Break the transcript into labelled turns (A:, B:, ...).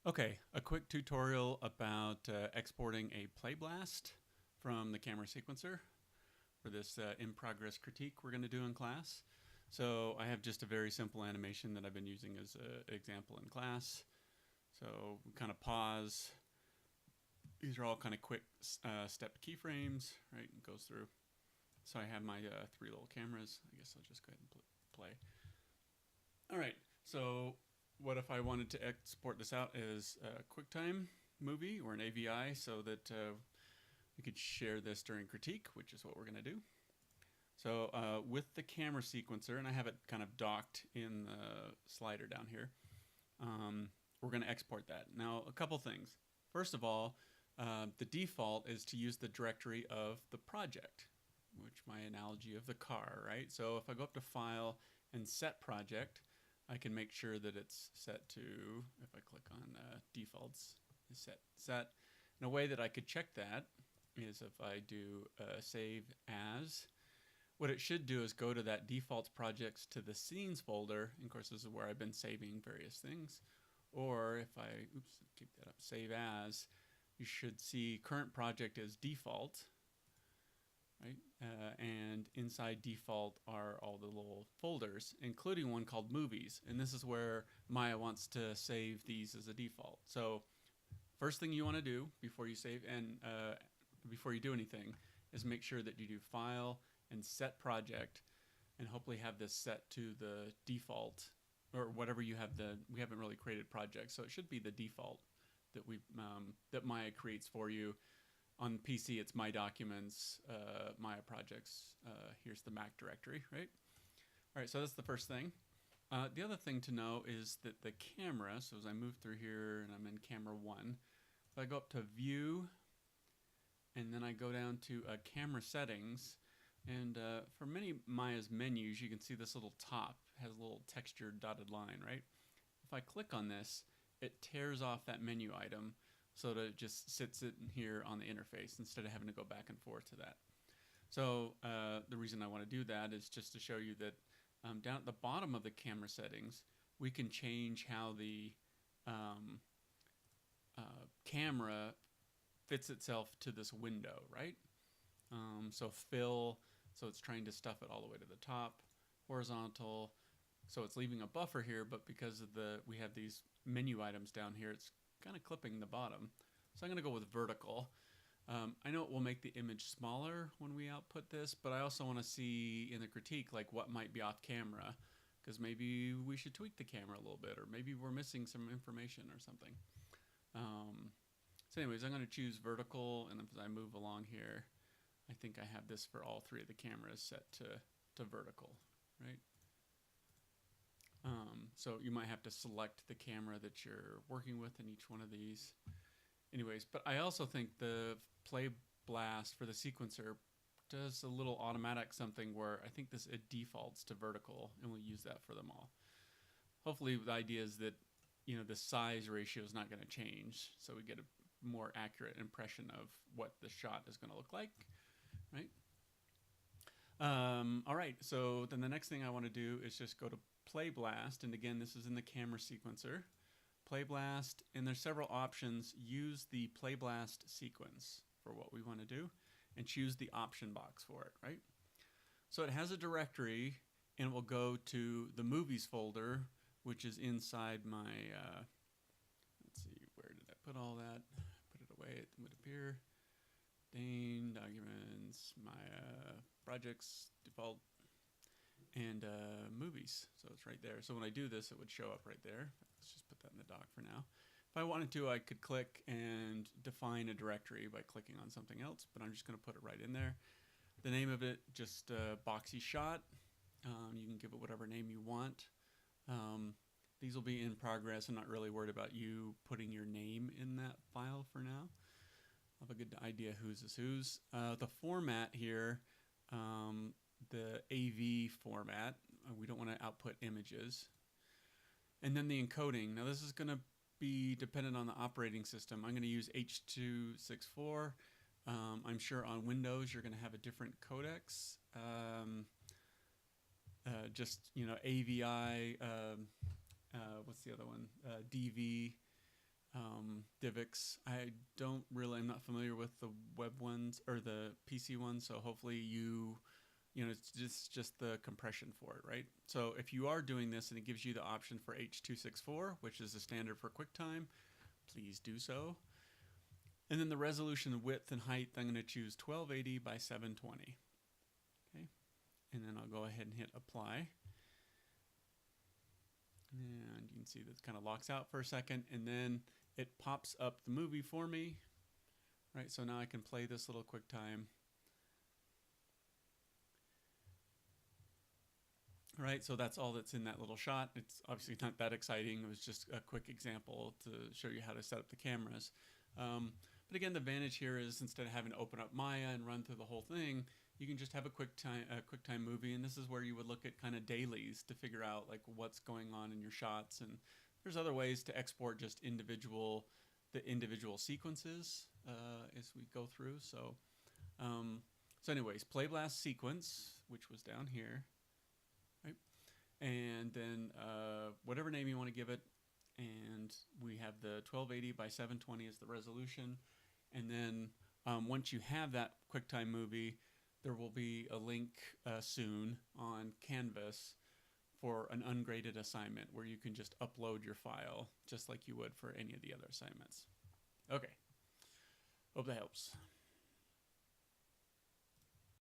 A: Okay, a quick tutorial about exporting a Playblast from the camera sequencer for this in-progress critique we're going to do in class. So I have just a very simple animation that I've been using as an example in class. So we kind of pause. These are all kind of quick step keyframes, right? It goes through. So I have my three little cameras. I guess I'll just go ahead and play. All right, so what if I wanted to export this out as a QuickTime movie or an AVI so that we could share this during critique, which is what we're going to do. So with the camera sequencer, and I have it kind of docked in the slider down here, we're going to export that. Now, a couple things. First of all, the default is to use the directory of the project, which my analogy of the car, right? So if I go up to File and Set Project, I can make sure that it's set to, if I click on defaults, is set. And a way that I could check that is if I do save as. What it should do is go to that defaults projects to the scenes folder. And of course, this is where I've been saving various things. Or if I, keep that up, save as, you should see current project as default. Right? And inside default are all the little folders, including one called movies. And this is where Maya wants to save these as a default. So first thing you want to do before you save and before you do anything is make sure that you do File and Set Project, and hopefully have this set to the default or whatever you have. We haven't really created projects, so it should be the default that that Maya creates for you. On PC, it's My Documents, Maya Projects. Here's the Mac directory, right? All right, so that's the first thing. The other thing to know is that the camera, so as I move through here and I'm in camera 1, if I go up to View, and then I go down to Camera Settings, and for many Maya's menus, you can see this little top has a little textured dotted line, right? If I click on this, it tears off that menu item, so that it just sits in here on the interface instead of having to go back and forth to that. So the reason I want to do that is just to show you that down at the bottom of the camera settings, we can change how the camera fits itself to this window, right? So fill, so it's trying to stuff it all the way to the top. Horizontal, so it's leaving a buffer here, but because of we have these menu items down here, it's kind of clipping the bottom. So I'm going to go with vertical. I know it will make the image smaller when we output this, but I also want to see in the critique like what might be off camera, because maybe we should tweak the camera a little bit, or maybe we're missing some information or something. So anyways, I'm going to choose vertical, and as I move along here, I think I have this for all three of the cameras set to vertical, right? So you might have to select the camera that you're working with in each one of these. Anyways, but I also think the Playblast for the sequencer does a little automatic something where I think it defaults to vertical, and we'll use that for them all. Hopefully the idea is that, you know, the size ratio is not going to change, so we get a more accurate impression of what the shot is going to look like, right? All right, so then the next thing I want to do is just go to Playblast, and again, this is in the camera sequencer. Playblast, and there's several options. Use the Playblast sequence for what we want to do, and choose the option box for it, right? So it has a directory, and it will go to the movies folder, which is inside my, let's see, where did I put all that? Put it away, it would appear. Dane, documents, my projects, default, and movies. So it's right there. So when I do this, it would show up right there. Let's just put that in the dock for now. If I wanted to, I could click and define a directory by clicking on something else, but I'm just going to put it right in there. The name of it, just Boxy Shot. You can give it whatever name you want. These will be in progress. I'm not really worried about you putting your name in that file for now. I have a good idea whose is whose. The format here, the AV format, we don't want to output images. And then the encoding. Now this is going to be dependent on the operating system. I'm going to use H.264. I'm sure on Windows you're going to have a different codecs. Just, you know, AVI, what's the other one? DV. DivX. I'm not familiar with the web ones or the PC ones, so hopefully it's just the compression for it, right? So if you are doing this and it gives you the option for H.264, which is the standard for QuickTime, please do so. And then the resolution, width, and height, I'm going to choose 1280 by 720. Okay, and then I'll go ahead and hit apply. And you can see that kind of locks out for a second, and then it pops up the movie for me. Right, so now I can play this little QuickTime. Right, so that's all that's in that little shot. It's obviously not that exciting. It was just a quick example to show you how to set up the cameras. But again, the advantage here is instead of having to open up Maya and run through the whole thing, you can just have a QuickTime movie, and this is where you would look at kind of dailies to figure out like what's going on in your shots. And there's other ways to export just the individual sequences as we go through. So anyways, Playblast sequence, which was down here, right? And then whatever name you want to give it. And we have the 1280 by 720 as the resolution. And then once you have that QuickTime movie, there will be a link soon on Canvas for an ungraded assignment where you can just upload your file just like you would for any of the other assignments. Okay, hope that helps.